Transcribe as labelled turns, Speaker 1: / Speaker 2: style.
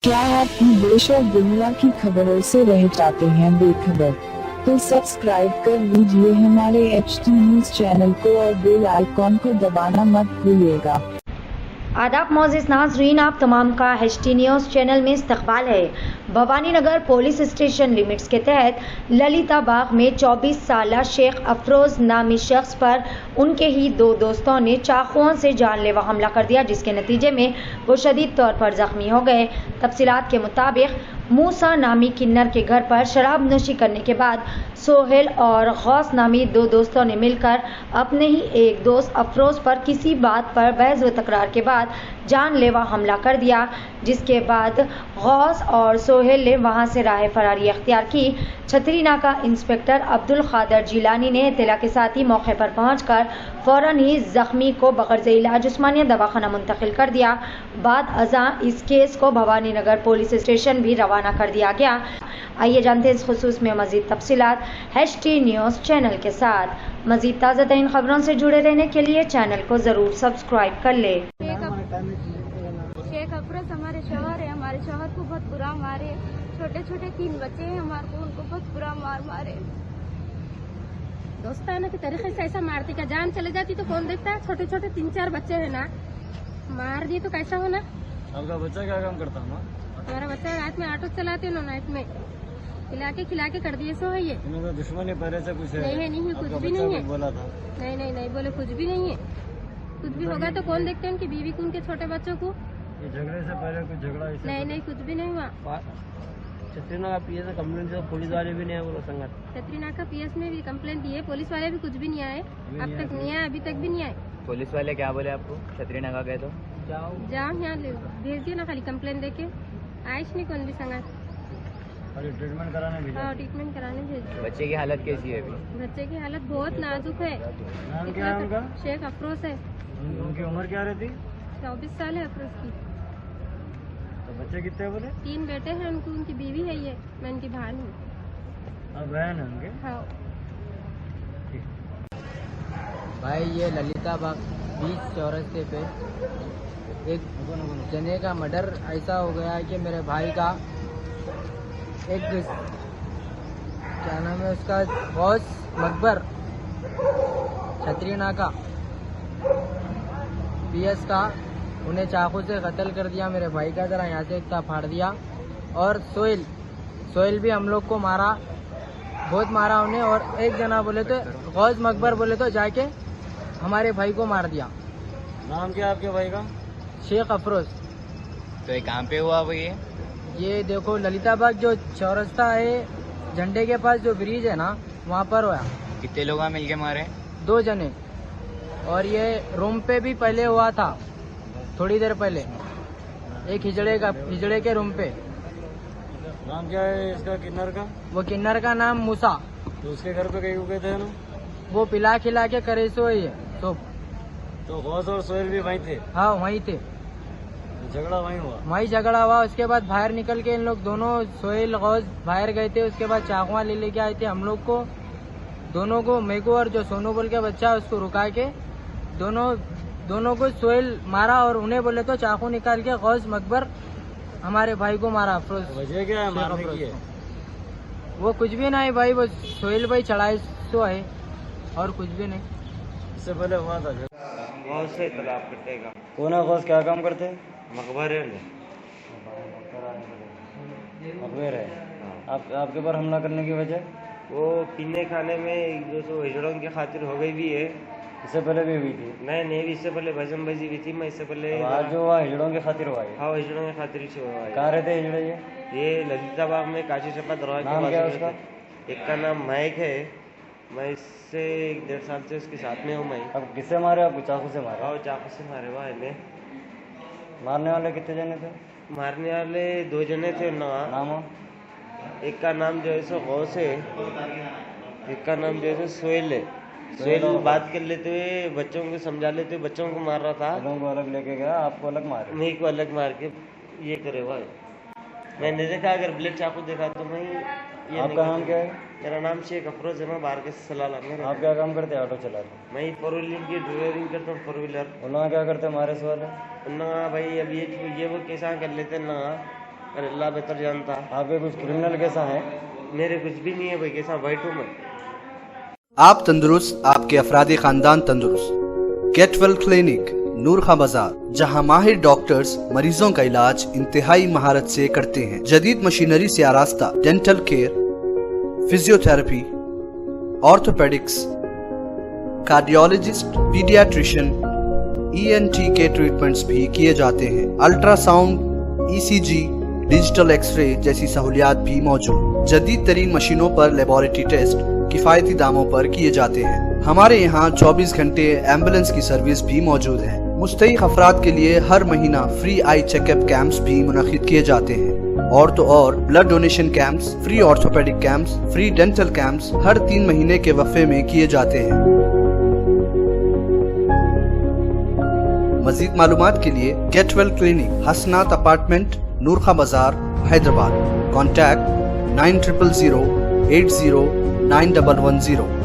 Speaker 1: क्या आप भी देश और दुनिया की खबरों से रह जाते हैं बेखबर? तो सब्सक्राइब कर लीजिए हमारे HT न्यूज चैनल को और बेल आइकॉन को दबाना मत भूलिएगा।
Speaker 2: आदाब मोअज़्ज़िज़ नाज़रीन, आप तमाम का HT न्यूज़ चैनल में इस्तकबाल है। भवानीनगर पुलिस स्टेशन लिमिट्स के तहत ललिता बाग में 24 साला शेख अफरोज नामी शख्स पर उनके ही दो दोस्तों ने चाकुओं से जानलेवा हमला कर दिया, जिसके नतीजे में वो शदीद तौर पर जख्मी हो गए। तफसीलात के मुताबिक मूसा नामी किन्नर के घर पर शराब नोशी करने के बाद सोहेल और गौस नामी दो दोस्तों ने मिलकर अपने ही एक दोस्त अफरोज पर किसी बात पर बहस व तकरार के बाद जानलेवा हमला कर दिया, जिसके बाद गौस और सोहेल ने वहां से राह फरारी अख्तियार की। छतरी नाका इंस्पेक्टर अब्दुल खादर जिलानी ने इत्तला के साथ ही मौके पर पहुंचकर फौरन ही जख्मी को बगैर इलाज उस्मानिया दवाखाना मुंतकिल कर दिया। बाद अज़ां इस केस को भवानीनगर पुलिस स्टेशन भी रवाना कर दिया गया। आइए जानते हैं इस खुसूस में मजीद तफसीलात HT न्यूज़ चैनल के साथ। मजीद ताज़ा तरीन खबरों से जुड़े रहने के लिए चैनल को ज़रूर सब्सक्राइब कर ले।
Speaker 3: शेख अफरोज हमारे शौहर है, हमारे शौहर को बहुत बुरा मारे। छोटे छोटे 3 बच्चे हैं हमारे को, उनको बहुत बुरा मारे। दोस्ताना के तरीके से ऐसा मारती का जान चले जाती तो कौन देखता है। छोटे छोटे 3-4 बच्चे हैं ना, मार दिए तो कैसा होना।
Speaker 4: आपका बच्चा क्या काम करता है?
Speaker 3: हमारा बच्चा रात में ऑटो चलाते हैं, नाइट में खिला के कर दिए। सो है ये
Speaker 4: दुश्मनी पहले से कुछ है?
Speaker 3: नहीं कुछ भी नहीं है।
Speaker 4: बोला था
Speaker 3: नहीं बोले कुछ भी नहीं है। कुछ भी होगा तो कौन देखते हैं उनकी बीवी को, उनके छोटे बच्चों को।
Speaker 4: ये झगड़े से पहले कुछ झगड़ा
Speaker 3: नहीं कुछ भी नहीं हुआ।
Speaker 4: छत्तीसगढ़ PS से कंप्लेंट दी, पुलिस वाले भी नहीं है। बोलो संगत
Speaker 3: छतरीनाका PS में भी कंप्लेंट दी है, पुलिस वाले भी कुछ भी नहीं आए। अब तक नहीं आए, अभी तक भी नहीं आए।
Speaker 5: पुलिस वाले क्या बोले आपको? छतरीनाका गए तो
Speaker 3: जाओ यहाँ भेज दिए ना, खाली कंप्लेंट देके आयुष नहीं कौन भी संगत।
Speaker 4: ट्रीटमेंट कराने भी?
Speaker 3: हाँ, ट्रीटमेंट कराने भेज दिए।
Speaker 5: बच्चे की हालत कैसी है अभी?
Speaker 3: बच्चे की हालत बहुत नाजुक है।
Speaker 4: नाम क्या है उनका?
Speaker 3: शेख अफरोज है।
Speaker 4: उनकी उम्र क्या रहती?
Speaker 3: 24 साल है अफरोज की।
Speaker 4: तो बच्चे कितने बोले?
Speaker 3: 3 बेटे हैं उनको, उनकी बीवी है ये, मैं उनकी बहन हूँ।
Speaker 4: और बहन है उनके?
Speaker 3: हाँ।
Speaker 6: भाई ये ललिता बाग 20 चौरस्ते पे एक जने का मर्डर ऐसा हो गया है कि मेरे भाई का एक क्या नाम है उसका, गौस मकबर छतरी नाका PS का, उन्हें चाकू से कत्ल कर दिया। मेरे भाई का जरा यहाँ से इतना फाड़ दिया। और सोहेल भी हम लोग को मारा, बहुत मारा उन्हें। और एक जना बोले तो गौस मकबर बोले तो जाके हमारे भाई को मार दिया।
Speaker 4: नाम क्या आपके भाई का?
Speaker 6: शेख अफरोज।
Speaker 5: तो ये कहाँ पे हुआ वो?
Speaker 6: ये देखो ललिता बाग जो चौरस्ता है, झंडे के पास जो ब्रिज है ना, वहाँ पर हुआ।
Speaker 5: कितने लोग मिलके मारे?
Speaker 6: 2 जने। और ये रूम पे भी पहले हुआ था, थोड़ी देर पहले, एक हिजड़े के रूम पे।
Speaker 4: नाम क्या है इसका किन्नर का?
Speaker 6: वो किन्नर का नाम मूसा।
Speaker 4: तो उसके घर पे कहीं गए थे ना?
Speaker 6: वो पिला खिला के करे सो ही है
Speaker 4: तो गौस और सोहेल भी वहीं थे?
Speaker 6: हाँ वहीं थे।
Speaker 4: झगड़ा वहीं हुआ?
Speaker 6: वहीं झगड़ा हुआ। उसके बाद बाहर निकल के इन लोग दोनों, सोहेल गौस बाहर गए थे। उसके बाद चाकुआ लेके आए थे हम लोग को, दोनों को, मेरे को और जो सोनू बोल के बच्चा उसको रुका के दोनों को सोहेल मारा। और उन्हें बोले तो चाकू निकाल के गौस मकबर हमारे भाई को मारा। अफरोज
Speaker 4: वजह क्या है मारने की?
Speaker 6: वो कुछ भी नहीं भाई, वो सोहेल भाई चढ़ाई सो है और कुछ भी नहीं।
Speaker 4: इससे पहले हुआ था
Speaker 7: गौस से तलाब कटेगा।
Speaker 4: कौन है गौस? क्या काम करते हैं?
Speaker 7: मकबर है।
Speaker 4: मकबर है। आपके ऊपर हमला करने की वजह?
Speaker 7: वो पीने खाने में जो सो हिजड़ों की खातिर हो गई भी है।
Speaker 4: इससे पहले भी हुई थी?
Speaker 7: नहीं इससे पहले भजन बजी भी थी। मैं इससे पहले
Speaker 4: आज जो हुआ हिजड़ों की खातिर हुआ है?
Speaker 7: हाँ, हिजड़ों की खातिर से हुआ है।
Speaker 4: कहाँ रहते हिजड़े
Speaker 7: ये ललिता बाग में काशी चपा दरवाजा
Speaker 4: नाम क्या है उसका?
Speaker 7: एक का नाम महक है। मैं इससे 1.5 साल से उसके साथ में हूँ। मैं
Speaker 4: अब किससे मारे? आपको चाकू से मारे?
Speaker 7: हाँ, चाकू से मारे हुआ है।
Speaker 4: मारने वाले कितने जने थे?
Speaker 7: मारने वाले 2 जने थे ना।
Speaker 4: नाम?
Speaker 7: एक का नाम जो है सो गौस है, एक का नाम जो है सो सोहेल है। सोहेल बात कर लेते हुए, बच्चों को समझा लेते हुए बच्चों को मार रहा था।
Speaker 4: लोगों को अलग लेके गया, आपको अलग मारे?
Speaker 7: नहीं को अलग मार के ये करे भाई। मैंने देखा, अगर ब्लेड चाकू देखा तो मैं ये।
Speaker 4: आपका नाम क्या है?
Speaker 7: मेरा नाम शेख अफरोज है। मैं बाहर के सलाह लाने।
Speaker 4: आप क्या काम करते हैं? ऑटो चलाते?
Speaker 7: मैं 4 व्हीलर की ड्राइविंग करता हूँ। 4 व्हीलर।
Speaker 4: उन्होंने क्या करते हैं मारे सवाल?
Speaker 7: ना भाई अब ये वो कैसा कर लेते ना, और अल्लाह बेहतर जानता।
Speaker 8: आपके कुछ क्रिमिनल कैसा है?
Speaker 7: मेरे कुछ भी नहीं है भाई, कैसा वाइट हूँ मैं।
Speaker 9: आप तंदुरुस्त, आपके अफराद खानदान तंदुरुस्त। गेट वेल क्लिनिक, नूर खां बाजार, जहां माहिर डॉक्टर्स मरीजों का इलाज इंतहाई महारत से करते हैं। जदीद मशीनरी से आरास्ता dental care, physiotherapy, orthopaedics, cardiologist, paediatrician, ENT के ट्रीटमेंट्स भी किए जाते हैं। अल्ट्रासाउंड, ECG, डिजिटल एक्सरे जैसी सहूलियात भी मौजूद। जदीद तरीन मशीनों पर लेबोरेटरी टेस्ट किफायती दामों पर किए जाते हैं। हमारे यहाँ 24 घंटे एम्बुलेंस की सर्विस भी मौजूद है। मुस्तहिक अफराद के लिए हर महीना फ्री आई चेकअप कैंप्स भी मुनक्किद किए जाते हैं। और तो और blood donation camps, free orthopaedic camps, free dental camps हर 3 महीने के वक्फे में किए जाते हैं। मजीद मालूमात के लिए गेट वेल क्लिनिक, हसनात अपार्टमेंट, नूर खां बाजार, हैदराबाद। कॉन्टैक्ट 9000 80 9110।